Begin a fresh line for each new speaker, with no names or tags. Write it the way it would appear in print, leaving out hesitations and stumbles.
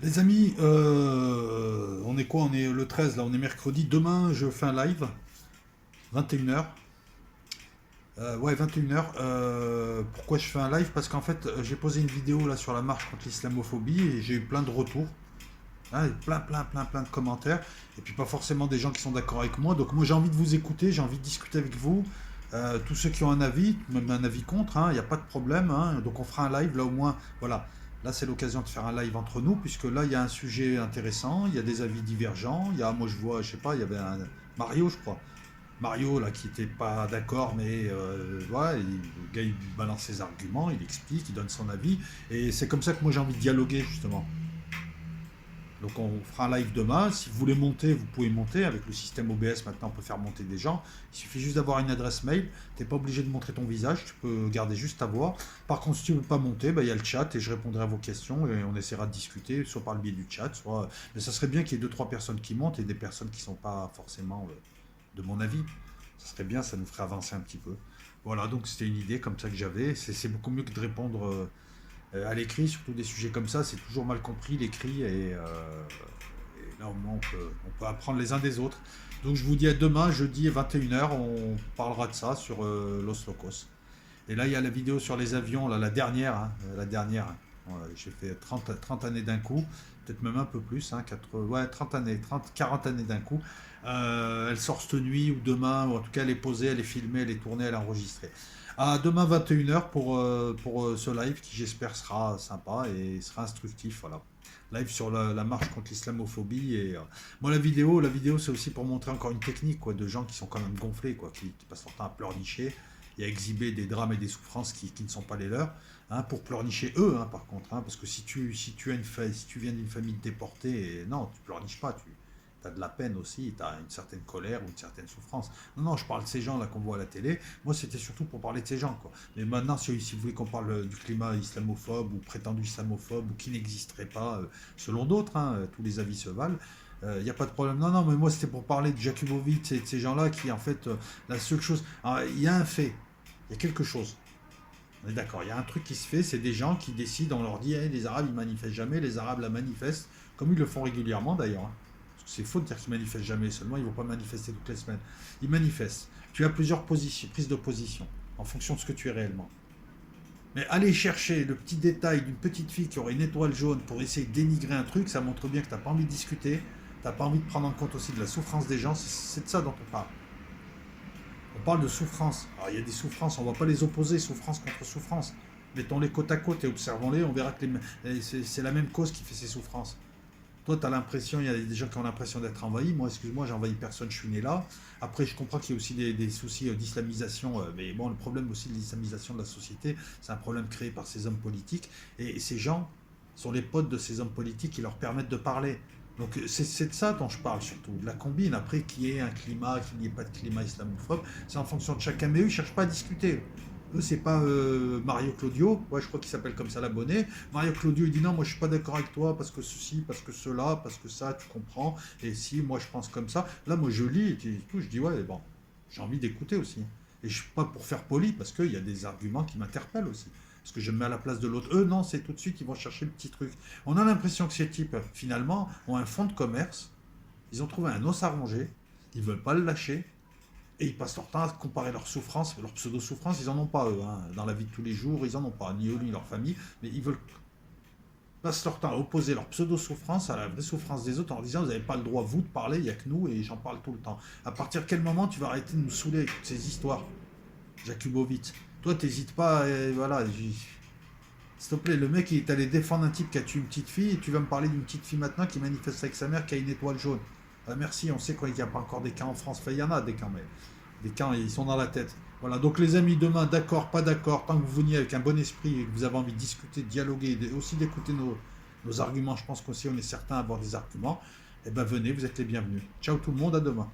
Les amis, on est quoi? On est le 13 là, on est mercredi. Demain, je fais un live, 21h. Ouais, 21h. Pourquoi je fais un live? Parce qu'en fait, j'ai posé une vidéo là sur la marche contre l'islamophobie et j'ai eu plein de retours. Hein, et plein de commentaires. Et puis pas forcément des gens qui sont d'accord avec moi. Donc moi, j'ai envie de vous écouter, j'ai envie de discuter avec vous. Tous ceux qui ont un avis, même un avis contre, il n'y a pas de problème, hein. Donc on fera un live là au moins. Voilà. Là, c'est l'occasion de faire un live entre nous, puisque là, il y a un sujet intéressant, il y a des avis divergents. Il y a, moi, je vois, je sais pas, il y avait un Mario, je crois. Mario, là, qui était pas d'accord, mais voilà, le gars, il balance ses arguments, il explique, il donne son avis. Et c'est comme ça que moi, j'ai envie de dialoguer, justement. Donc on fera un live demain. Si vous voulez monter, vous pouvez monter. Avec le système OBS, maintenant, on peut faire monter des gens. Il suffit juste d'avoir une adresse mail. Tu n'es pas obligé de montrer ton visage. Tu peux garder juste ta voix. Par contre, si tu ne veux pas monter, bah, il y a le chat et je répondrai à vos questions et on essaiera de discuter, soit par le biais du chat, soit... Mais ça serait bien qu'il y ait deux, trois personnes qui montent et des personnes qui ne sont pas forcément de mon avis. Ça serait bien, ça nous ferait avancer un petit peu. Voilà, donc c'était une idée comme ça que j'avais. C'est beaucoup mieux que de répondre à l'écrit, surtout des sujets comme ça, c'est toujours mal compris l'écrit et là au moins on peut apprendre les uns des autres. Donc je vous dis à demain, jeudi à 21h, on parlera de ça sur Los Locos. Et là il y a la vidéo sur les avions, là, la dernière, hein, la dernière. Ouais, j'ai fait 30 années d'un coup, peut-être même un peu plus, hein, ouais, 30 années, 30, 40 années d'un coup. Elle sort cette nuit ou demain, ou en tout cas elle est posée, elle est filmée, elle est tournée, elle est enregistrée. À demain 21h pour ce live qui j'espère sera sympa et sera instructif. Voilà. Live sur la marche contre l'islamophobie. Et moi la vidéo c'est aussi pour montrer encore une technique quoi, de gens qui sont quand même gonflés, quoi, qui passent leur temps à pleurnicher et à exhiber des drames et des souffrances qui ne sont pas les leurs. Hein, pour pleurnicher eux, hein, par contre. Hein, parce que si tu viens d'une famille déportée, non, tu pleurniches pas. Tu as de la peine aussi, tu as une certaine colère ou une certaine souffrance. Non, non, je parle de ces gens-là qu'on voit à la télé. Moi, c'était surtout pour parler de ces gens, quoi. Mais maintenant, si vous voulez qu'on parle du climat islamophobe ou prétendu islamophobe ou qui n'existerait pas, selon d'autres, hein, tous les avis se valent, il n'y a pas de problème. Non, non, mais moi, c'était pour parler de Jakubovic et de ces gens-là qui, en fait, la seule chose. Alors, il y a un fait, il y a quelque chose. On est d'accord, il y a un truc qui se fait, c'est des gens qui décident, on leur dit, hey, les Arabes, ils manifestent jamais, les Arabes la manifestent, comme ils le font régulièrement d'ailleurs, hein. Parce que c'est faux de dire qu'ils manifestent jamais, seulement ils ne vont pas manifester toutes les semaines. Ils manifestent. Tu as plusieurs prises de position, en fonction de ce que tu es réellement. Mais aller chercher le petit détail d'une petite fille qui aurait une étoile jaune pour essayer de dénigrer un truc, ça montre bien que tu n'as pas envie de discuter, tu n'as pas envie de prendre en compte aussi de la souffrance des gens, c'est de ça dont on parle. On parle de souffrance. Alors, il y a des souffrances, on ne va pas les opposer, souffrance contre souffrance. Mettons-les côte à côte et observons-les, on verra que c'est la même cause qui fait ces souffrances. Toi, tu as l'impression, il y a des gens qui ont l'impression d'être envahis. Moi, excuse-moi, j'ai envahi personne, je suis né là. Après, je comprends qu'il y a aussi des soucis d'islamisation. Mais bon, le problème aussi de l'islamisation de la société, c'est un problème créé par ces hommes politiques. Et ces gens sont les potes de ces hommes politiques qui leur permettent de parler. Donc c'est de ça dont je parle surtout, de la combine. Après, qu'il y ait un climat, qu'il n'y ait pas de climat islamophobe, c'est en fonction de chacun. Mais eux, ils ne cherchent pas à discuter. Eux, c'est pas Mario Claudio, ouais, je crois qu'il s'appelle comme ça l'abonné. Mario Claudio, il dit non, moi je suis pas d'accord avec toi parce que ceci, parce que cela, parce que ça, tu comprends. Et si, moi je pense comme ça. Là, moi je lis et tout, je dis ouais, bon, j'ai envie d'écouter aussi. Et je suis pas pour faire poli parce qu'il y a des arguments qui m'interpellent aussi. Parce que je me mets à la place de l'autre. Eux, non, c'est tout de suite, ils vont chercher le petit truc. On a l'impression que ces types, finalement, ont un fonds de commerce. Ils ont trouvé un os à ronger. Ils veulent pas le lâcher. Et ils passent leur temps à comparer leurs souffrances, leurs pseudo-souffrances, ils n'en ont pas eux, hein. Dans la vie de tous les jours, ils n'en ont pas, ni eux ni leur famille, mais ils veulent passent leur temps à opposer leur pseudo-souffrance à la vraie souffrance des autres en disant vous n'avez pas le droit vous de parler, il n'y a que nous et j'en parle tout le temps. À partir de quel moment tu vas arrêter de nous saouler avec toutes ces histoires, Jakubovic? Toi t'hésites pas, voilà, s'il te plaît, le mec il est allé défendre un type qui a tué une petite fille et tu vas me parler d'une petite fille maintenant qui manifeste avec sa mère qui a une étoile jaune. Ah, merci, on sait qu'il n'y a pas encore des cas en France, enfin il y en a des cas, mais des cas ils sont dans la tête. Voilà, donc les amis, demain, d'accord, pas d'accord, tant que vous veniez avec un bon esprit et que vous avez envie de discuter, de dialoguer, aussi d'écouter nos arguments, je pense qu'aussi on est certains à avoir des arguments, eh ben venez, vous êtes les bienvenus. Ciao tout le monde, à demain.